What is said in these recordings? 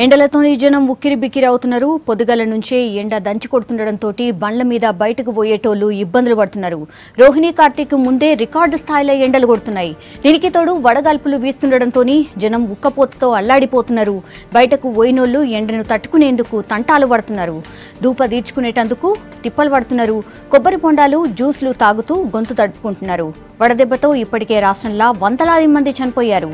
ఎండలతోని జనం ఉక్కిరిబిక్కిరి అవుతున్నారు. పొద్దుగల నుంచే ఎండ దంచి కొడుతుండడంతో బండ్ల మీద బయటకు పోయేటోళ్లు ఇబ్బందులు పడుతున్నారు. రోహిణి కార్తీక్ ముందే రికార్డు స్థాయిలో ఎండలు కొడుతున్నాయి. దీనికి తోడు వడగాల్పులు వీస్తుండడంతో జనం ఉక్కపోతతో అల్లాడిపోతున్నారు. బయటకు పోయినోళ్లు ఎండను తట్టుకునేందుకు తంటాలు పడుతున్నారు. దూప తీర్చుకునేటందుకు తిప్పలు పడుతున్నారు. కొబ్బరి బొండాలు జ్యూస్లు తాగుతూ గొంతు తడుపుకుంటున్నారు. వడదెబ్బతో ఇప్పటికే రాష్ట్రంలో వందలాది మంది చనిపోయారు.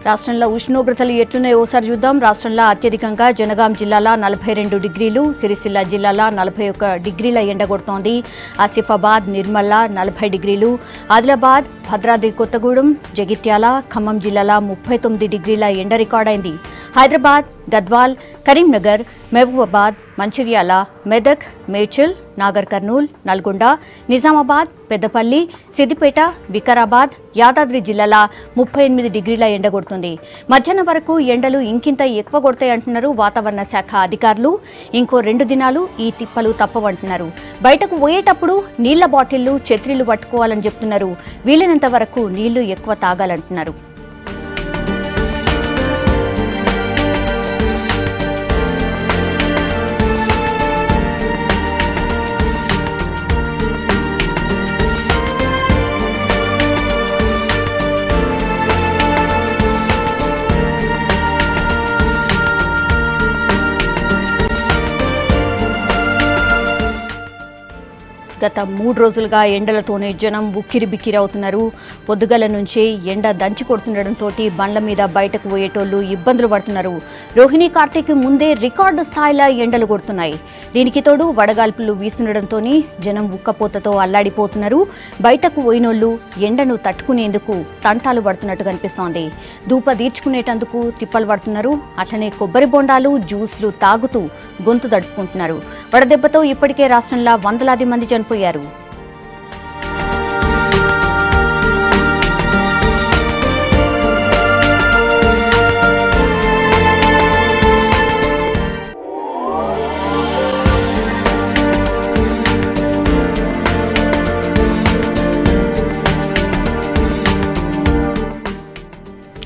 రాష్ట్రంలో ఉష్ణోగ్రతలు ఎట్లున్నాయో ఓసారి చూద్దాం. రాష్ట్రంలో అత్యధికంగా జనగాం జిల్లాలో 42 డిగ్రీలు, సిరిసిల్ల జిల్లాలో 41 డిగ్రీల ఎండ కొడుతోంది. ఆసిఫాబాద్, నిర్మల్ 40 డిగ్రీలు, ఆదిలాబాద్, భద్రాద్రి కొత్తగూడెం, జగిత్యాల, ఖమ్మం జిల్లాలో 39 డిగ్రీల ఎండ రికార్డైంది. హైదరాబాద్, గద్వాల్, కరీంనగర్, మహబూబాబాద్, మంచిర్యాల, మెదక్, మేడ్చల్, నాగర్ కర్నూల్, నల్గొండ, నిజామాబాద్, పెద్దపల్లి, సిద్దిపేట, వికారాబాద్, యాదాద్రి జిల్లాల 38 డిగ్రీల ఎండ కొడుతుంది. మధ్యాహ్నం వరకు ఎండలు ఇంకింత ఎక్కువ కొడతాయంటున్నారు వాతావరణ శాఖ అధికారులు. ఇంకో 2 దినాలు ఈ తిప్పలు తప్పవంటున్నారు. బయటకు పోయేటప్పుడు నీళ్ల బాటిళ్లు, ఛత్రీలు పట్టుకోవాలని చెప్తున్నారు. వీలైనంత వరకు నీళ్లు ఎక్కువ తాగాలంటున్నారు. గత 3 రోజులుగా ఎండలతోనే జనం ఉక్కిరిబిక్కిరి అవుతున్నారు. పొద్దుగల నుంచే ఎండ దంచి కొడుతుండడంతో బండ్ల మీద బయటకు పోయేటోళ్లు ఇబ్బందులు పడుతున్నారు. రోహిణి కార్తీక్ ముందే రికార్డు స్థాయిలో ఎండలు కొడుతున్నాయి. దీనికి తోడు వడగాల్పులు వీస్తుండడంతో జనం ఉక్కపోతతో అల్లాడిపోతున్నారు. బయటకు పోయినోళ్లు ఎండను తట్టుకునేందుకు తంటాలు పడుతున్నట్టు కనిపిస్తోంది. దూప తీర్చుకునేటందుకు తిప్పలు పడుతున్నారు. అట్లనే కొబ్బరి బొండాలు, జ్యూస్లు తాగుతూ గొంతు దడుపుకుంటున్నారు. వడదెబ్బతో ఇప్పటికే రాష్ట్రంలో వందలాది మంది చనిపోయారు.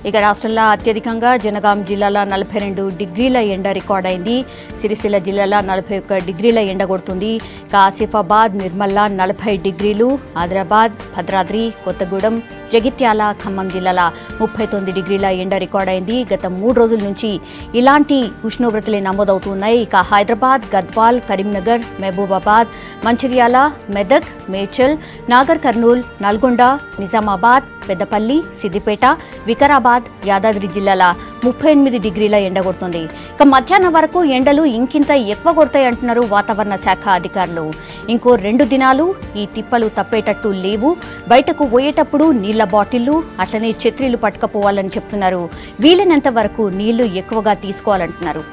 ఇక రాష్ట్రంలో అత్యధికంగా జనగాం జిల్లాలో 42 డిగ్రీల ఎండ రికార్డైంది. సిరిసిల్ల జిల్లాలో 41 డిగ్రీల ఎండ కొడుతుంది. ఇక ఆసిఫాబాద్, నిర్మల్ 40 డిగ్రీలు, ఆదిలాబాద్, భద్రాద్రి కొత్తగూడెం, జగిత్యాల, ఖమ్మం జిల్లాలో 39 డిగ్రీల ఎండ రికార్డైంది. గత 3 రోజుల నుంచి ఇలాంటి ఉష్ణోగ్రతలే నమోదవుతున్నాయి. ఇక హైదరాబాద్, గద్వాల్, కరీంనగర్, మహబూబాబాద్, మంచిర్యాల, మెదక్, మేడ్చల్, నాగర్ కర్నూల్, నల్గొండ, నిజామాబాద్, పెద్దపల్లి, సిద్దిపేట, వికారాబాద్, యాదాద్రి జిల్లాల 38 డిగ్రీల ఎండ కొడుతుంది. ఇక మధ్యాహ్నం వరకు ఎండలు ఇంకింత ఎక్కువ కొడతాయంటున్నారు వాతావరణ శాఖ అధికారులు. ఇంకో 2 దినాలు ఈ తిప్పలు తప్పేటట్టు లేవు. బయటకు పోయేటప్పుడు నీళ్ల బాటిళ్లు, అట్లనే ఛత్రీలు పట్టుకపోవాలని చెప్తున్నారు. వీలైనంత వరకు నీళ్లు ఎక్కువగా తీసుకోవాలంటున్నారు.